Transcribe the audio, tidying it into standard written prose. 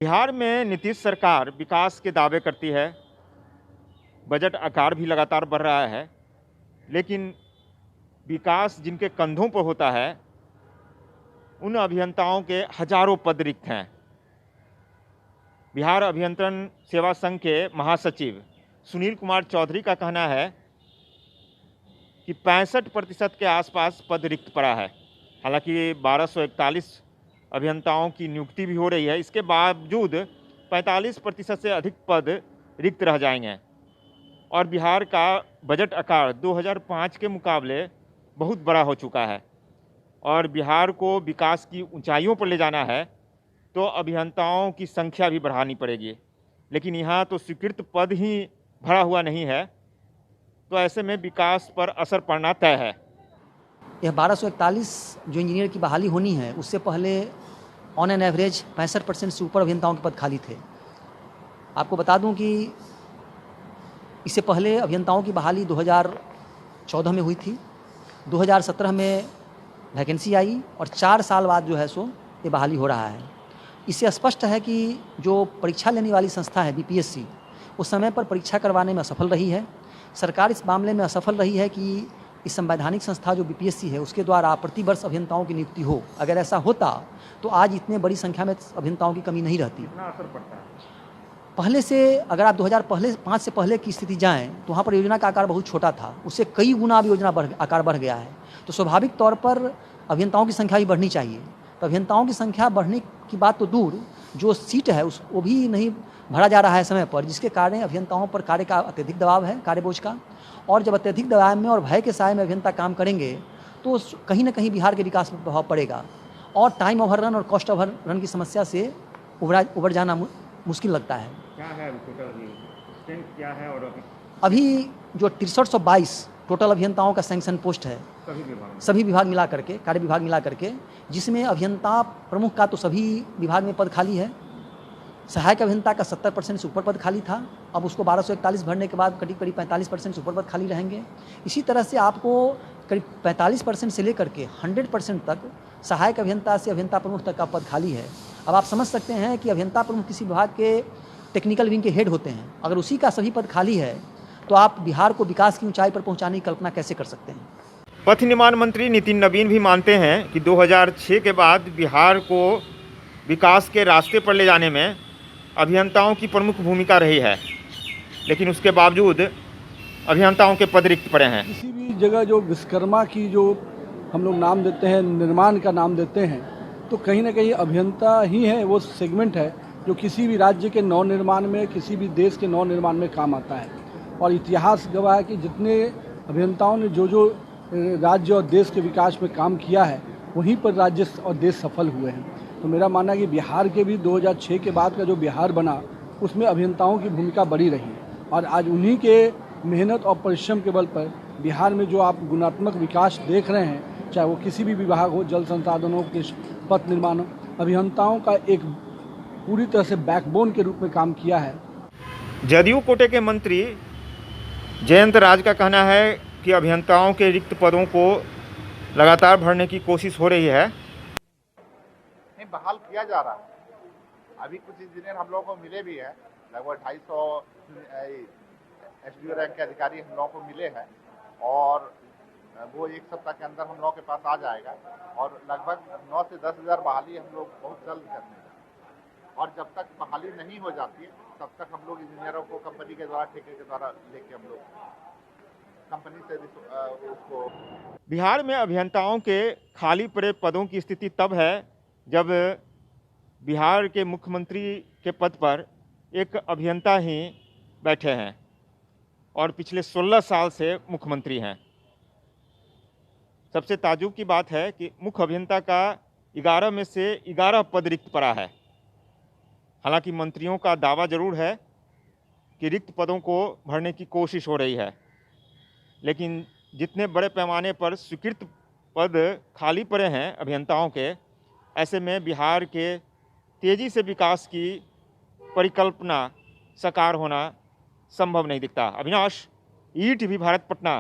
बिहार में नीतीश सरकार विकास के दावे करती है, बजट आकार भी लगातार बढ़ रहा है, लेकिन विकास जिनके कंधों पर होता है, उन अभियंताओं के हजारों पद रिक्त हैं। बिहार अभियंत्रण सेवा संघ के महासचिव सुनील कुमार चौधरी का कहना है कि 65% के आसपास पद रिक्त पड़ा है। हालांकि 1241 अभियंताओं की नियुक्ति भी हो रही है, इसके बावजूद 45% से अधिक पद रिक्त रह जाएंगे और बिहार का बजट आकार 2005 के मुकाबले बहुत बड़ा हो चुका है और बिहार को विकास की ऊंचाइयों पर ले जाना है तो अभियंताओं की संख्या भी बढ़ानी पड़ेगी। लेकिन यहाँ तो स्वीकृत पद ही भरा हुआ नहीं है, तो ऐसे में विकास पर असर पड़ना तय है। यह 1241 जो इंजीनियर की बहाली होनी है, उससे पहले ऑन एन एवरेज 65% से ऊपर अभियंताओं के पद खाली थे। आपको बता दूं कि इससे पहले अभियंताओं की बहाली 2014 में हुई थी, 2017 में वैकेंसी आई और 4 साल बाद जो है सो ये बहाली हो रहा है। इससे स्पष्ट है कि जो परीक्षा लेने वाली संस्था है बीपीएससी, उस समय पर परीक्षा करवाने में असफल रही है। सरकार इस मामले में असफल रही है कि इस संवैधानिक संस्था जो बीपीएससी है उसके द्वारा प्रतिवर्ष अभियंताओं की नियुक्ति हो। अगर ऐसा होता तो आज इतने बड़ी संख्या में अभियंताओं की कमी नहीं रहती। कितना असर पड़ता है? पहले से अगर आप 2005 से पहले की स्थिति जाएं तो वहाँ पर योजना का आकार बहुत छोटा था, उससे कई गुना अब योजना आकार बढ़ गया है। तो स्वाभाविक तौर पर अभियंताओं की संख्या भी बढ़नी चाहिए। तो अभियंताओं की संख्या बढ़ने की बात तो दूर, जो सीट है वो भी नहीं भरा जा रहा है समय पर, जिसके कारण अभियंताओं पर कार्य का अत्यधिक दबाव है, कार्यबोझ का। और जब अत्यधिक दबाव में और भय के साए में अभियंता काम करेंगे तो कहीं ना कहीं बिहार के विकास पर प्रभाव पड़ेगा और टाइम ओवररन और कॉस्ट ओवररन की समस्या से उबर जाना मुश्किल लगता है। क्या है टोटल स्ट्रेंथ क्या है? और अभी जो 6322 टोटल अभियंताओं का सैंक्शन पोस्ट है सभी विभाग मिला करके, कार्य विभाग मिला करके, जिसमें अभियंता प्रमुख का तो सभी विभाग में पद खाली है। सहायक अभियंता का 70% से ऊपर पद खाली था, अब उसको 1241 भरने के बाद करीब 45% से ऊपर पद खाली रहेंगे। इसी तरह से आपको करीब 45% से लेकर के 100% तक सहायक अभियंता से अभियंता प्रमुख तक का पद खाली है। अब आप समझ सकते हैं कि अभियंता प्रमुख किसी विभाग के टेक्निकल विंग के हेड होते हैं, अगर उसी का सभी पद खाली है तो आप बिहार को विकास की ऊंचाई पर पहुंचाने की कल्पना कैसे कर सकते हैं? पथ निर्माण मंत्री नितिन नवीन भी मानते हैं कि 2006 के बाद बिहार को विकास के रास्ते पर ले जाने में अभियंताओं की प्रमुख भूमिका रही है, लेकिन उसके बावजूद अभियंताओं के पद रिक्त पड़े हैं। किसी भी जगह जो विश्वकर्मा की जो हम लोग नाम देते हैं, निर्माण का नाम देते हैं, तो कहीं ना कहीं अभियंता ही है वो सेगमेंट है जो किसी भी राज्य के नव निर्माण में, किसी भी देश के नव निर्माण में काम आता है। और इतिहास गवाह है कि जितने अभियंताओं ने जो राज्य और देश के विकास में काम किया है, वहीं पर राज्य और देश सफल हुए हैं। तो मेरा मानना है कि बिहार के भी 2006 के बाद का जो बिहार बना, उसमें अभियंताओं की भूमिका बड़ी रही है। और आज उन्हीं के मेहनत और परिश्रम के बल पर बिहार में जो आप गुणात्मक विकास देख रहे हैं, चाहे वो किसी भी विभाग हो, जल संसाधनों के, पथ निर्माण, अभियंताओं का एक पूरी तरह से बैकबोन के रूप में काम किया है। जदयू कोटे के मंत्री जयंत राज का कहना है कि अभियंताओं के रिक्त पदों को लगातार भरने की कोशिश हो रही है। नहीं, बहाल किया जा रहा है। अभी कुछ इंजीनियर हम लोगों को मिले भी हैं, लगभग 250 एसडीओ रैंक के अधिकारी हम लोगों को मिले हैं और वो एक सप्ताह के अंदर हम लोगों के पास आ जाएगा और लगभग 9 से 10 हज़ार बहाली हम लोग बहुत जल्द करने हैं। और जब तक बहाली नहीं हो जाती है तब तक हम लोग इंजीनियरों को कंपनी के द्वारा, ठेके के द्वारा लेके हम लोग कंपनी से उसको। बिहार में अभियंताओं के खाली पड़े पदों की स्थिति तब है जब बिहार के मुख्यमंत्री के पद पर एक अभियंता ही बैठे हैं और पिछले 16 साल से मुख्यमंत्री हैं। सबसे ताज्जुब की बात है कि मुख्य अभियंता का 11 में से 11 पद रिक्त पड़ा है। हालांकि मंत्रियों का दावा जरूर है कि रिक्त पदों को भरने की कोशिश हो रही है, लेकिन जितने बड़े पैमाने पर स्वीकृत पद खाली पड़े हैं अभियंताओं के, ऐसे में बिहार के तेज़ी से विकास की परिकल्पना साकार होना संभव नहीं दिखता। अविनाश, ईटीवी भारत, पटना।